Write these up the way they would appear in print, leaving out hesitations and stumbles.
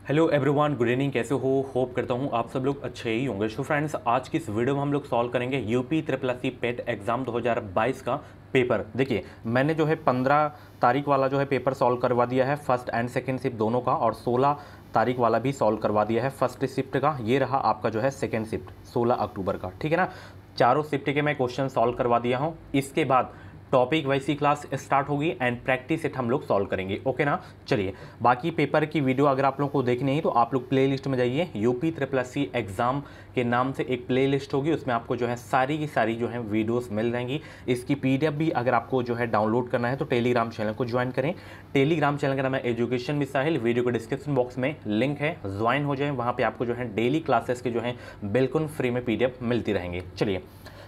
Hello everyone, good evening. कैसे हो? Hope करता हूँ आप सब लोग अच्छे ही होंगे। सो फ्रेंड्स, आज की इस वीडियो में हम लोग सॉल्व करेंगे यूपी ट्रिपल एससी पेट एग्जाम 2022 का पेपर। देखिए, मैंने जो है 15 तारीख वाला जो है पेपर सॉल्व करवा दिया है, फर्स्ट एंड सेकंड शिफ्ट दोनों का, और 16 तारीख वाला भी सॉल्व करवा दिया है फर्स्ट शिफ्ट का। ये रहा आपका जो है सेकेंड शिफ्ट 16 अक्टूबर का, ठीक है ना। चारों शिफ्ट के मैं क्वेश्चन सॉल्व करवा दिया हूँ। इसके बाद टॉपिक वाइज की क्लास स्टार्ट होगी एंड प्रैक्टिस सेट हम लोग सॉल्व करेंगे, ओके ना। चलिए, बाकी पेपर की वीडियो अगर आप लोगों को देखनी है तो आप लोग प्लेलिस्ट में जाइए। यूपी ट्रिपल एससी एग्जाम के नाम से एक प्लेलिस्ट होगी, उसमें आपको जो है सारी की सारी जो है वीडियोस मिल जाएंगी। इसकी पीडीएफ भी अगर आपको जो है डाउनलोड करना है तो टेलीग्राम चैनल को ज्वाइन करें। टेलीग्राम चैनल का नाम है एजुकेशन विद साहिल। वीडियो के डिस्क्रिप्शन बॉक्स में लिंक है, ज्वाइन हो जाए। वहाँ पर आपको जो है डेली क्लासेस के जो है बिल्कुल फ्री में पीडीएफ मिलती रहेंगे। चलिए,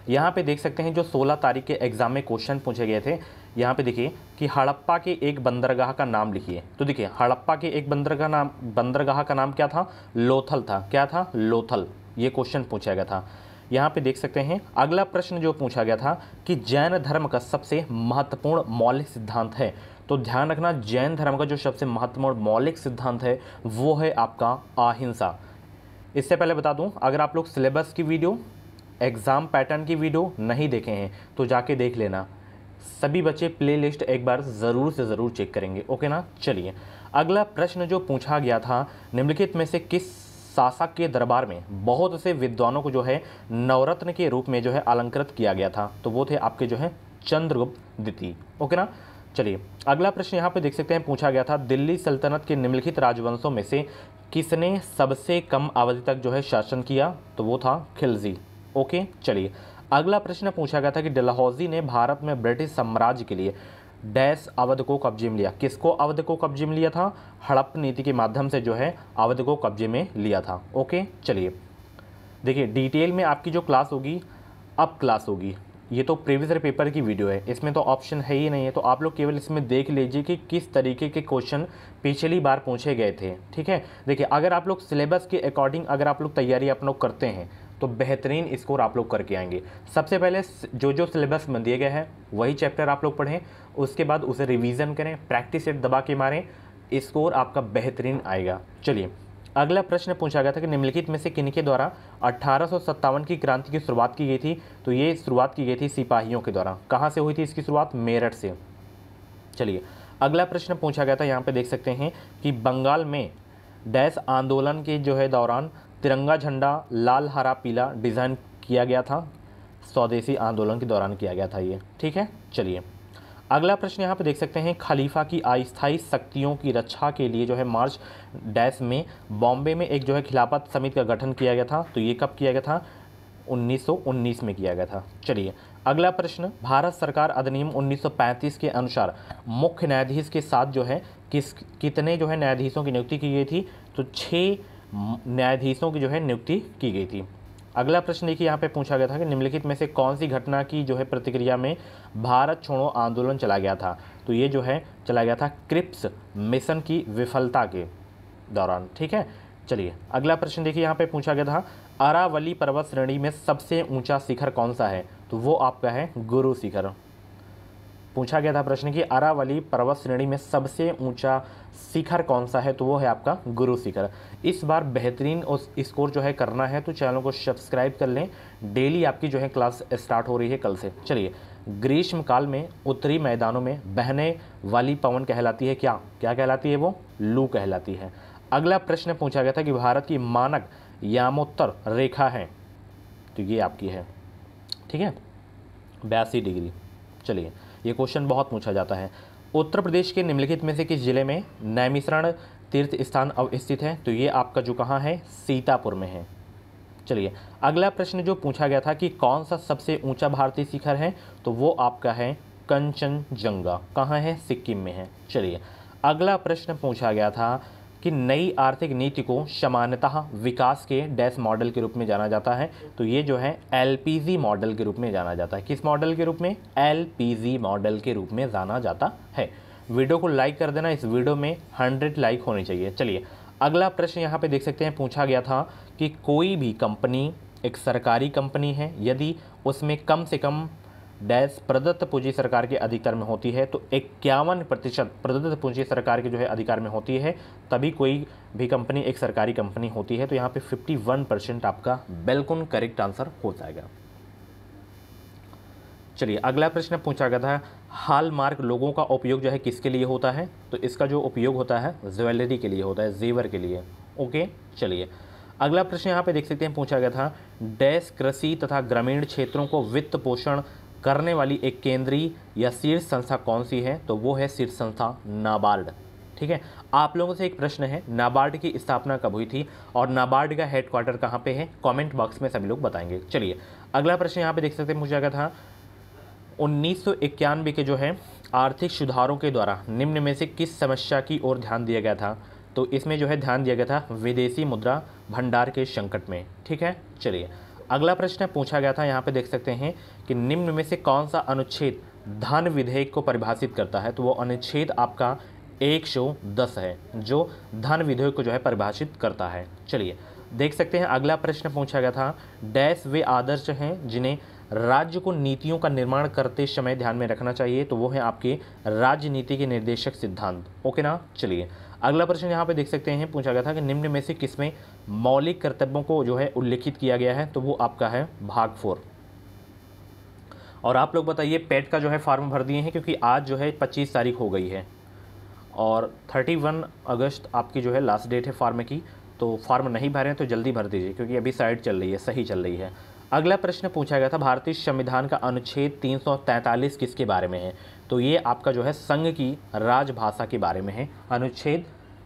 यहाँ पे देख सकते हैं जो 16 तारीख के एग्जाम में क्वेश्चन पूछे गए थे। यहाँ पे देखिए कि हड़प्पा के एक बंदरगाह का नाम लिखिए। तो देखिए, हड़प्पा के एक बंदरगाह का नाम क्या था? लोथल था। क्या था? लोथल। ये क्वेश्चन पूछा गया था। यहाँ पे देख सकते हैं अगला प्रश्न जो पूछा गया था कि जैन धर्म का सबसे महत्वपूर्ण मौलिक सिद्धांत है। तो ध्यान रखना, जैन धर्म का जो सबसे महत्वपूर्ण मौलिक सिद्धांत है वो है आपका अहिंसा। इससे पहले बता दूं, अगर आप लोग सिलेबस की वीडियो, एग्ज़ाम पैटर्न की वीडियो नहीं देखे हैं तो जाके देख लेना। सभी बच्चे प्लेलिस्ट एक बार ज़रूर से ज़रूर चेक करेंगे, ओके ना। चलिए, अगला प्रश्न जो पूछा गया था, निम्नलिखित में से किस शासक के दरबार में बहुत से विद्वानों को जो है नवरत्न के रूप में जो है अलंकृत किया गया था? तो वो थे आपके जो है चंद्रगुप्त द्वितीय, ओके ना। चलिए, अगला प्रश्न यहाँ पे देख सकते हैं पूछा गया था, दिल्ली सल्तनत के निम्नलिखित राजवंशों में से किसने सबसे कम अवधि तक जो है शासन किया? तो वो था खिलजी, ओके। चलिए, अगला प्रश्न पूछा गया था कि डलहौजी ने भारत में ब्रिटिश साम्राज्य के लिए डैश अवध को कब्जे में लिया। किसको अवध को कब्जे में लिया था? हड़प्पा नीति के माध्यम से जो है अवध को कब्जे में लिया था, ओके। चलिए, देखिए डिटेल में आपकी जो क्लास होगी, अब क्लास होगी। ये तो प्रीवियस पेपर की वीडियो है, इसमें तो ऑप्शन है ही नहीं है, तो आप लोग केवल इसमें देख लीजिए कि किस तरीके के क्वेश्चन पिछली बार पूछे गए थे, ठीक है। देखिए, अगर आप लोग सिलेबस के अकॉर्डिंग अगर आप लोग तैयारी आप लोग करते हैं तो बेहतरीन स्कोर आप लोग करके आएंगे। सबसे पहले जो जो सिलेबस में दिए गए हैं वही चैप्टर आप लोग पढ़ें, उसके बाद उसे रिवीजन करें, प्रैक्टिस सेट दबा के मारें, स्कोर आपका बेहतरीन आएगा। चलिए, अगला प्रश्न पूछा गया था कि निम्नलिखित में से किनके द्वारा 1857 की क्रांति की शुरुआत की गई थी? तो ये शुरुआत की गई थी सिपाहियों के द्वारा। कहाँ से हुई थी इसकी शुरुआत? मेरठ से। चलिए, अगला प्रश्न पूछा गया था, यहाँ पे देख सकते हैं कि बंगाल में डैश आंदोलन के जो है दौरान तिरंगा झंडा लाल हरा पीला डिज़ाइन किया गया था। स्वदेशी आंदोलन के दौरान किया गया था ये, ठीक है। चलिए, अगला प्रश्न यहाँ पे देख सकते हैं, खलीफा की अस्थायी शक्तियों की रक्षा के लिए जो है मार्च डैश में बॉम्बे में एक जो है खिलाफत समिति का गठन किया गया था। तो ये कब किया गया था? 1919 में किया गया था। चलिए, अगला प्रश्न, भारत सरकार अधिनियम 1935 के अनुसार मुख्य न्यायाधीश के साथ जो है कितने जो है न्यायाधीशों की नियुक्ति की गई थी? तो 6 न्यायाधीशों की जो है नियुक्ति की गई थी। अगला प्रश्न देखिए, यहाँ पे पूछा गया था कि निम्नलिखित में से कौन सी घटना की जो है प्रतिक्रिया में भारत छोड़ो आंदोलन चला गया था? तो ये जो है चला गया था क्रिप्स मिशन की विफलता के दौरान, ठीक है। चलिए, अगला प्रश्न देखिए, यहाँ पे पूछा गया था, अरावली पर्वत श्रेणी में सबसे ऊंचा शिखर कौन सा है? तो वो आपका है गुरु शिखर। पूछा गया था प्रश्न कि अरावली पर्वत श्रेणी में सबसे ऊंचा शिखर कौन सा है? तो वो है आपका गुरु शिखर। इस बार बेहतरीन और स्कोर जो है करना है तो चैनल को सब्सक्राइब कर लें। डेली आपकी जो है क्लास स्टार्ट हो रही है कल से। चलिए, ग्रीष्म काल में उत्तरी मैदानों में बहने वाली पवन कहलाती है क्या? क्या कहलाती है वो? लू कहलाती है। अगला प्रश्न पूछा गया था कि भारत की मानक यामोत्तर रेखा है, तो ये आपकी है, ठीक है, 82 डिग्री। चलिए, ये क्वेश्चन बहुत पूछा जाता है। उत्तर प्रदेश के निम्नलिखित में से किस जिले में नैमिषारण्य तीर्थ स्थान स्थित है? तो ये आपका जो कहाँ है? सीतापुर में है। चलिए, अगला प्रश्न जो पूछा गया था कि कौन सा सबसे ऊंचा भारतीय शिखर है? तो वो आपका है कंचनजंगा। कहाँ है? सिक्किम में है। चलिए, अगला प्रश्न पूछा गया था कि नई आर्थिक नीति को सामान्यतः विकास के डैश मॉडल के रूप में जाना जाता है। तो ये जो है एलपीजी मॉडल के रूप में जाना जाता है। किस मॉडल के रूप में? एलपीजी मॉडल के रूप में जाना जाता है। वीडियो को लाइक कर देना, इस वीडियो में 100 लाइक होनी चाहिए। चलिए, अगला प्रश्न यहाँ पे देख सकते हैं पूछा गया था कि कोई भी कंपनी एक सरकारी कंपनी है, यदि उसमें कम से कम डैश प्रदत्त पूंजी सरकार के अधिकार में होती है, तो 51% प्रदत्त पूंजी सरकार के जो है अधिकार में होती है, तभी कोई भी कंपनी एक सरकारी कंपनी होती है। तो यहाँ पे 51% आपका बिल्कुल करेक्ट आंसर हो जाएगा। चलिए अगला प्रश्न पूछा गया था, हॉलमार्क लोगों का उपयोग जो है किसके लिए होता है? तो इसका जो उपयोग होता है ज्वेलरी के लिए होता है, जेवर के लिए। ओके, चलिए अगला प्रश्न यहाँ पे देख सकते हैं, पूछा गया था डैश कृषि तथा ग्रामीण क्षेत्रों को वित्त पोषण करने वाली एक केंद्रीय या शीर्ष संस्था कौन सी है? तो वो है शीर्ष संस्था नाबार्ड। ठीक है, आप लोगों से एक प्रश्न है, नाबार्ड की स्थापना कब हुई थी और नाबार्ड का हेडक्वार्टर कहाँ पे है? कमेंट बॉक्स में सभी लोग बताएंगे। चलिए अगला प्रश्न यहाँ पे देख सकते हैं, पूछा गया था 1991 के जो है आर्थिक सुधारों के द्वारा निम्न में से किस समस्या की ओर ध्यान दिया गया था? तो इसमें जो है ध्यान दिया गया था विदेशी मुद्रा भंडार के संकट में। ठीक है, चलिए अगला प्रश्न पूछा गया था, यहाँ पे देख सकते हैं कि निम्न में से कौन सा अनुच्छेद धन विधेयक को परिभाषित करता है? तो वो अनुच्छेद आपका 110 है, जो धन विधेयक को जो है परिभाषित करता है। चलिए देख सकते हैं अगला प्रश्न पूछा गया था डैश वे आदर्श हैं जिन्हें राज्य को नीतियों का निर्माण करते समय ध्यान में रखना चाहिए? तो वो है आपके राज्य नीति के निर्देशक सिद्धांत। ओके ना, चलिए अगला प्रश्न यहाँ पे देख सकते हैं, पूछा गया था कि निम्न में से किसमें मौलिक कर्तव्यों को जो है उल्लेखित किया गया है? तो वो आपका है भाग 4। और आप लोग बताइए पेट का जो है फॉर्म भर दिए हैं, क्योंकि आज जो है 25 तारीख हो गई है और 31 अगस्त आपकी जो है लास्ट डेट है फॉर्म की। तो फॉर्म नहीं भरे हैं तो जल्दी भर दीजिए, क्योंकि अभी साइड चल रही है, सही चल रही है। अगला प्रश्न पूछा गया था भारतीय संविधान का अनुच्छेद 343 किसके बारे में है? तो ये आपका जो है संघ की राजभाषा के बारे में है, अनुच्छेद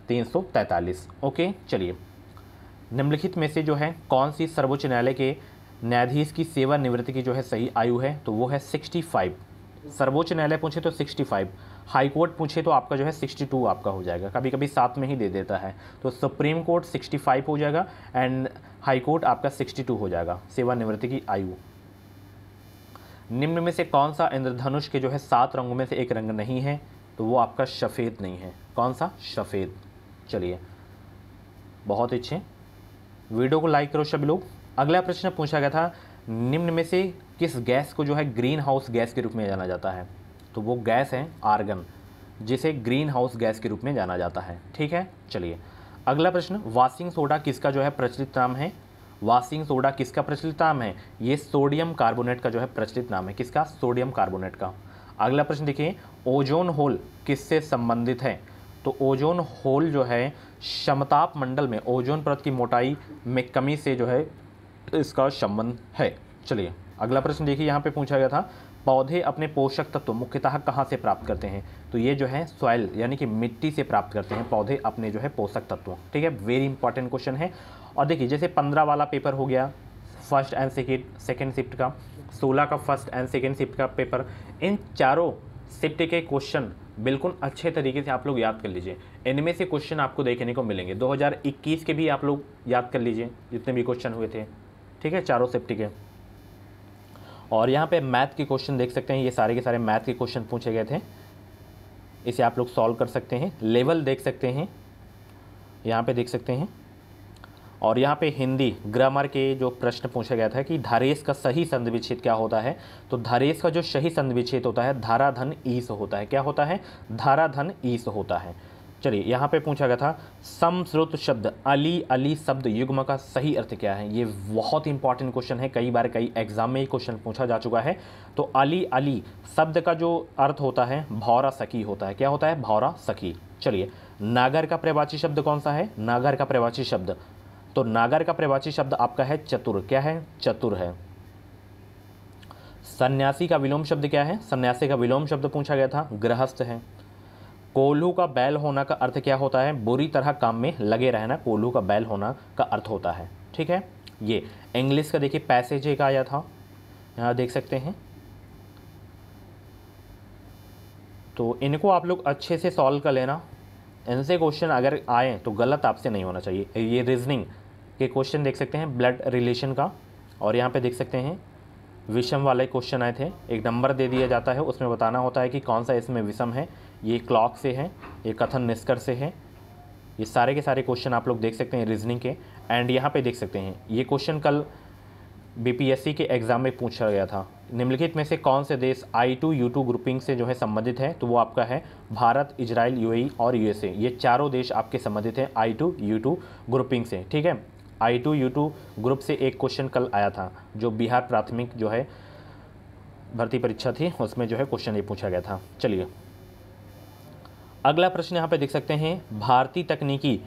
343। ओके, चलिए निम्नलिखित में से जो है कौन सी सर्वोच्च न्यायालय के न्यायाधीश की सेवानिवृत्ति की जो है सही आयु है? तो वो है 65। सर्वोच्च न्यायालय पूछे तो 65, हाई कोर्ट पूछे तो आपका जो है 62 आपका हो जाएगा, कभी कभी साथ में ही दे देता है। तो सुप्रीम कोर्ट 65 हो जाएगा एंड हाई कोर्ट आपका 62 हो जाएगा सेवानिवृत्ति की आयु। निम्न में से कौन सा इंद्रधनुष के जो है 7 रंगों में से एक रंग नहीं है? तो वो आपका सफ़ेद नहीं है। कौन सा? सफ़ेद। चलिए बहुत अच्छे, वीडियो को लाइक करो सभी लोग। अगला प्रश्न पूछा गया था निम्न में से किस गैस को जो है ग्रीन हाउस गैस के रूप में जाना जाता है? तो वो गैस है आर्गन, जिसे ग्रीन हाउस गैस के रूप में जाना जाता है। ठीक है, चलिए अगला प्रश्न, वाशिंग सोडा किसका जो है प्रचलित नाम है? वाशिंग सोडा किसका प्रचलित नाम है? ये सोडियम कार्बोनेट का जो है प्रचलित नाम है। किसका? सोडियम कार्बोनेट का। अगला प्रश्न देखिए, ओजोन होल किससे संबंधित है? तो ओजोन होल जो है समताप मंडल में ओजोन परत की मोटाई में कमी से जो है इसका संबंध है। चलिए अगला प्रश्न देखिए, यहाँ पे पूछा गया था पौधे अपने पोषक तत्व मुख्यतः कहाँ से प्राप्त करते हैं? तो ये जो है सॉइल यानी कि मिट्टी से प्राप्त करते हैं पौधे अपने जो है पोषक तत्व। ठीक है, वेरी इंपॉर्टेंट क्वेश्चन है। और देखिए जैसे 15 वाला पेपर हो गया फर्स्ट एंड सेकेंड शिफ्ट का, 16 का फर्स्ट एंड सेकेंड शिफ्ट का पेपर, इन चारों शिफ्ट के क्वेश्चन बिल्कुल अच्छे तरीके से आप लोग याद कर लीजिए। इनमें से क्वेश्चन आपको देखने को मिलेंगे। 2021 के भी आप लोग याद कर लीजिए जितने भी क्वेश्चन हुए थे। ठीक है, चारों शिफ्ट के। और यहाँ पे मैथ के क्वेश्चन देख सकते हैं, ये सारे के सारे मैथ के क्वेश्चन पूछे गए थे, इसे आप लोग सॉल्व कर सकते हैं। लेवल देख सकते हैं, यहाँ पे देख सकते हैं। और यहाँ पे हिंदी ग्रामर के जो प्रश्न पूछा गया था कि धारेश का सही संधि विच्छेद क्या होता है? तो धारेश का जो सही संधि विच्छेद होता है धाराधन ईस होता है। क्या होता है? धाराधन ईस होता है। चलिए यहाँ पे पूछा गया था समश्रुत शब्द अली अली शब्द युग्म का सही अर्थ क्या है? ये बहुत इंपॉर्टेंट क्वेश्चन है, कई बार कई एग्जाम में ये क्वेश्चन पूछा जा चुका है। तो अली अली शब्द का जो अर्थ होता है भौरा सखी होता है। क्या होता है? भौरा सखी। चलिए नागर का प्रवाची शब्द कौन सा है? नागर का प्रवाची शब्द, तो नागर का प्रवाची शब्द आपका है चतुर। क्या है? चतुर है। सन्यासी का विलोम शब्द क्या है? सन्यासी का विलोम शब्द पूछा गया था गृहस्थ है। कोल्हू का बैल होना का अर्थ क्या होता है? बुरी तरह काम में लगे रहना कोल्हू का बैल होना का अर्थ होता है। ठीक है, ये इंग्लिश का देखिए पैसेज एक आया था, यहाँ देख सकते हैं। तो इनको आप लोग अच्छे से सॉल्व कर लेना। इनसे क्वेश्चन अगर आए तो गलत आपसे नहीं होना चाहिए। ये रीजनिंग के क्वेश्चन देख सकते हैं ब्लड रिलेशन का, और यहाँ पे देख सकते हैं विषम वाले क्वेश्चन आए थे। एक नंबर दे दिया जाता है, उसमें बताना होता है कि कौन सा इसमें विषम है। ये क्लॉक से है, ये कथन निष्कर्ष से है। ये सारे के सारे क्वेश्चन आप लोग देख सकते हैं रीजनिंग के। एंड यहाँ पे देख सकते हैं ये क्वेश्चन कल बीपीएससी के एग्ज़ाम में पूछा गया था। निम्नलिखित में से कौन से देश I2U2 ग्रुपिंग से जो है संबंधित है, तो वो आपका है भारत, इजराइल, यूएई और यूएसए। ये चारों देश आपके संबंधित हैं I2U2 ग्रुपिंग से, ठीक है। I2U2 ग्रुप से एक क्वेश्चन कल आया था, जो बिहार प्राथमिक जो है भर्ती परीक्षा थी, उसमें जो है क्वेश्चन ये पूछा गया था। चलिए अगला प्रश्न यहाँ पे देख सकते हैं, भारतीय तकनीकी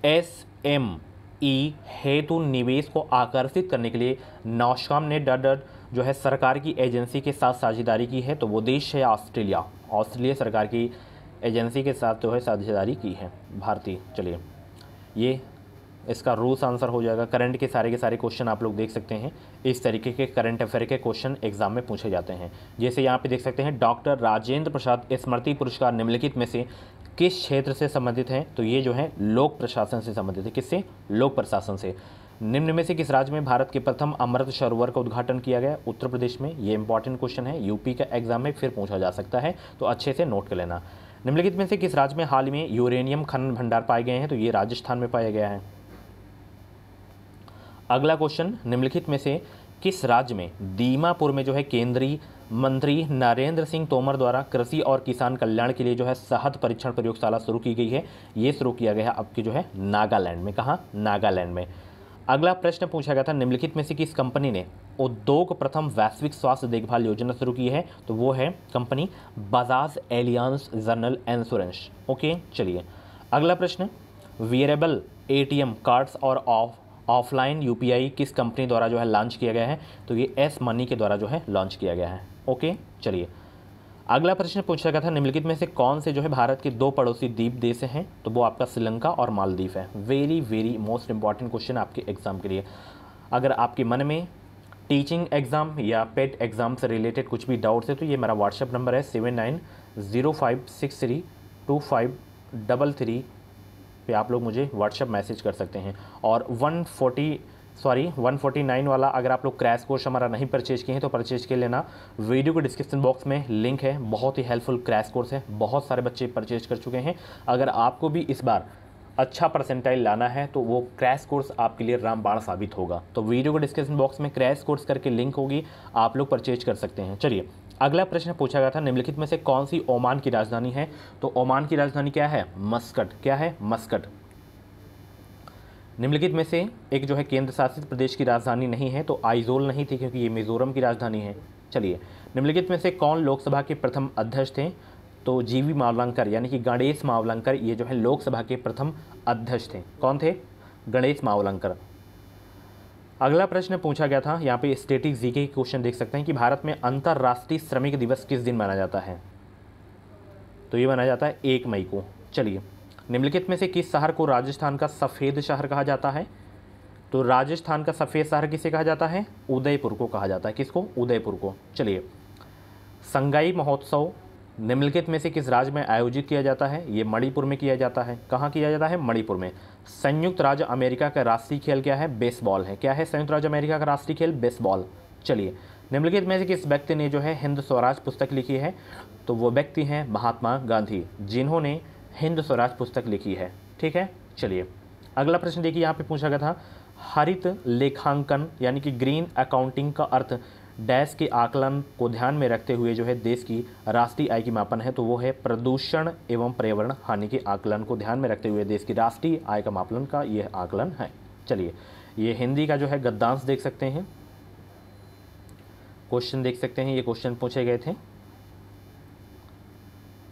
SME हेतु निवेश को आकर्षित करने के लिए नौशाम ने जो है सरकार की एजेंसी के साथ साझेदारी की है, तो वो देश है ऑस्ट्रेलिया। ऑस्ट्रेलिया सरकार की एजेंसी के साथ जो है साझेदारी की है भारतीय। चलिए ये इसका रूल्स आंसर हो जाएगा। करंट के सारे क्वेश्चन आप लोग देख सकते हैं, इस तरीके के करंट अफेयर के क्वेश्चन एग्जाम में पूछे जाते हैं। जैसे यहाँ पे देख सकते हैं, डॉक्टर राजेंद्र प्रसाद स्मृति पुरस्कार निम्नलिखित में से किस क्षेत्र से संबंधित है, तो ये जो है लोक प्रशासन से संबंधित है। किससे? लोक प्रशासन से। निम्न में से किस राज्य में भारत के प्रथम अमृत सरोवर का उद्घाटन किया गया? उत्तर प्रदेश में। ये इंपॉर्टेंट क्वेश्चन है, यूपी का एग्जाम में फिर पूछा जा सकता है, तो अच्छे से नोट कर लेना। निम्नलिखित में से किस राज्य में हाल में यूरेनियम खनन भंडार पाए गए हैं, तो ये राजस्थान में पाया गया है। अगला क्वेश्चन, निम्नलिखित में से किस राज्य में दीमापुर में जो है केंद्रीय मंत्री नरेंद्र सिंह तोमर द्वारा कृषि और किसान कल्याण के लिए जो है शहद परीक्षण प्रयोगशाला शुरू की गई है? ये शुरू किया गया है आपकी जो है नागालैंड में। कहाँ? नागालैंड में। अगला प्रश्न पूछा गया था, निम्नलिखित में से किस कंपनी ने उद्योग प्रथम वैश्विक स्वास्थ्य देखभाल योजना शुरू की है, तो वो है company Bajaj Alliance general insurance. Okay चलिए अगला प्रश्न, वियरेबल ATM कार्ड्स और ऑफलाइन UPI किस कंपनी द्वारा जो है लॉन्च किया गया है, तो ये S मनी के द्वारा जो है लॉन्च किया गया है। ओके चलिए अगला प्रश्न पूछा गया था, निम्नलिखित में से कौन से जो है भारत के 2 पड़ोसी द्वीप देश हैं, तो वो आपका श्रीलंका और मालदीव है। वेरी मोस्ट इंपॉर्टेंट क्वेश्चन आपके एग्जाम के लिए। अगर आपके मन में टीचिंग एग्ज़ाम या पेट एग्ज़ाम से रिलेटेड कुछ भी डाउट्स है, तो ये मेरा व्हाट्सएप नंबर है 7905632533 पे आप लोग मुझे व्हाट्सएप मैसेज कर सकते हैं। और 149 वाला अगर आप लोग क्रैश कोर्स हमारा नहीं परचेज किए हैं तो परचेज के लेना। वीडियो के डिस्क्रिप्शन बॉक्स में लिंक है, बहुत ही हेल्पफुल क्रैश कोर्स है, बहुत सारे बच्चे परचेज कर चुके हैं। अगर आपको भी इस बार अच्छा परसेंटाइल लाना है तो वो क्रैश कोर्स आपके लिए रामबाण साबित होगा। तो वीडियो के डिस्क्रिप्शन बॉक्स में क्रैश कोर्स करके लिंक होगी, आप लोग परचेज कर सकते हैं। चलिए अगला प्रश्न पूछा गया था, निम्नलिखित में से कौन सी ओमान की राजधानी है, तो ओमान की राजधानी क्या है? मस्कट। क्या है? मस्कट। निम्नलिखित में से एक जो है केंद्र शासित प्रदेश की राजधानी नहीं है, तो आइजोल नहीं थी क्योंकि ये मिजोरम की राजधानी है। चलिए निम्नलिखित में से कौन लोकसभा के प्रथम अध्यक्ष थे, तो जीवी मावलंकर यानी कि गणेश मावलंकर ये जो है लोकसभा के प्रथम अध्यक्ष थे। कौन थे? गणेश मावलंकर। अगला प्रश्न पूछा गया था, यहाँ पे स्टैटिक जीके के क्वेश्चन देख सकते हैं कि भारत में अंतर्राष्ट्रीय श्रमिक दिवस किस दिन मनाया जाता है, तो ये मनाया जाता है 1 मई को। चलिए निम्नलिखित में से किस शहर को राजस्थान का सफ़ेद शहर कहा जाता है, तो राजस्थान का सफ़ेद शहर किसे कहा जाता है? उदयपुर को कहा जाता है। किसको? उदयपुर को। चलिए संगाई महोत्सव निम्नलिखित में से किस राज्य में आयोजित किया जाता है, ये मणिपुर में किया जाता है। कहाँ किया जाता है? मणिपुर में। संयुक्त राज्य अमेरिका का राष्ट्रीय खेल क्या है? बेसबॉल है। क्या है संयुक्त राज्य अमेरिका का राष्ट्रीय खेल? बेसबॉल। चलिए निम्नलिखित में से किस व्यक्ति ने जो है हिंद स्वराज पुस्तक लिखी है, तो वो व्यक्ति हैं महात्मा गांधी, जिन्होंने हिंद स्वराज पुस्तक लिखी है। ठीक है चलिए अगला प्रश्न देखिए, यहाँ पे पूछा गया था, हरित लेखांकन यानी कि ग्रीन अकाउंटिंग का अर्थ डैश के आकलन को ध्यान में रखते हुए जो है देश की राष्ट्रीय आय की मापन है, तो वो है प्रदूषण एवं पर्यावरण हानि के आकलन को ध्यान में रखते हुए देश की राष्ट्रीय आय का मापन का यह आकलन है। चलिए ये हिंदी का जो है गद्यांश देख सकते हैं, क्वेश्चन देख सकते हैं, ये क्वेश्चन पूछे गए थे,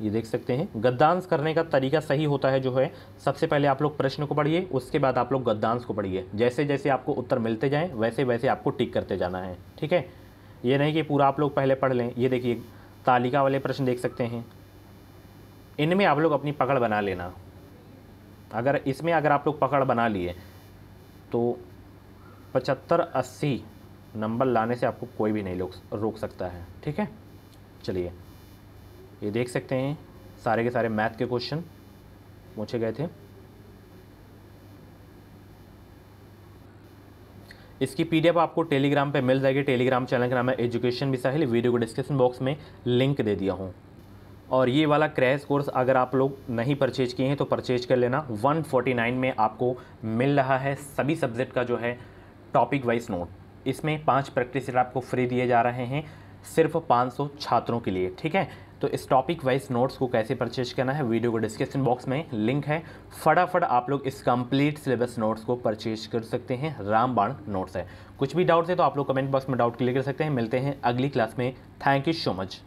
ये देख सकते हैं। गद्यांश करने का तरीका सही होता है जो है, सबसे पहले आप लोग प्रश्न को पढ़िए, उसके बाद आप लोग गद्यांश को पढ़िए। जैसे जैसे आपको उत्तर मिलते जाएं वैसे वैसे आपको टिक करते जाना है। ठीक है, ये नहीं कि पूरा आप लोग पहले पढ़ लें। ये देखिए तालिका वाले प्रश्न देख सकते हैं, इनमें आप लोग अपनी पकड़ बना लेना। अगर इसमें अगर आप लोग पकड़ बना लिए तो 75-80 नंबर लाने से आपको कोई भी नहीं रोक सकता है। ठीक है चलिए ये देख सकते हैं सारे के सारे मैथ के क्वेश्चन पूछे गए थे। इसकी PDF आपको टेलीग्राम पे मिल जाएगी। टेलीग्राम चैनल का नाम है एजुकेशन मिसाइल, वीडियो को डिस्क्रिप्शन बॉक्स में लिंक दे दिया हूँ। और ये वाला क्रैश कोर्स अगर आप लोग नहीं परचेज किए हैं तो परचेज कर लेना। 149 में आपको मिल रहा है सभी सब्जेक्ट का जो है टॉपिक वाइज नोट। इसमें 5 प्रैक्टिस सेट आपको फ्री दिए जा रहे हैं सिर्फ 500 छात्रों के लिए, ठीक है। तो इस टॉपिक वाइज नोट्स को कैसे परचेज करना है, वीडियो को डिस्क्रिप्शन बॉक्स में लिंक है, फटाफट आप लोग इस कंप्लीट सिलेबस नोट्स को परचेज कर सकते हैं। रामबाण नोट्स है। कुछ भी डाउट्स है तो आप लोग कमेंट बॉक्स में डाउट क्लियर कर सकते हैं। मिलते हैं अगली क्लास में। Thank you so much.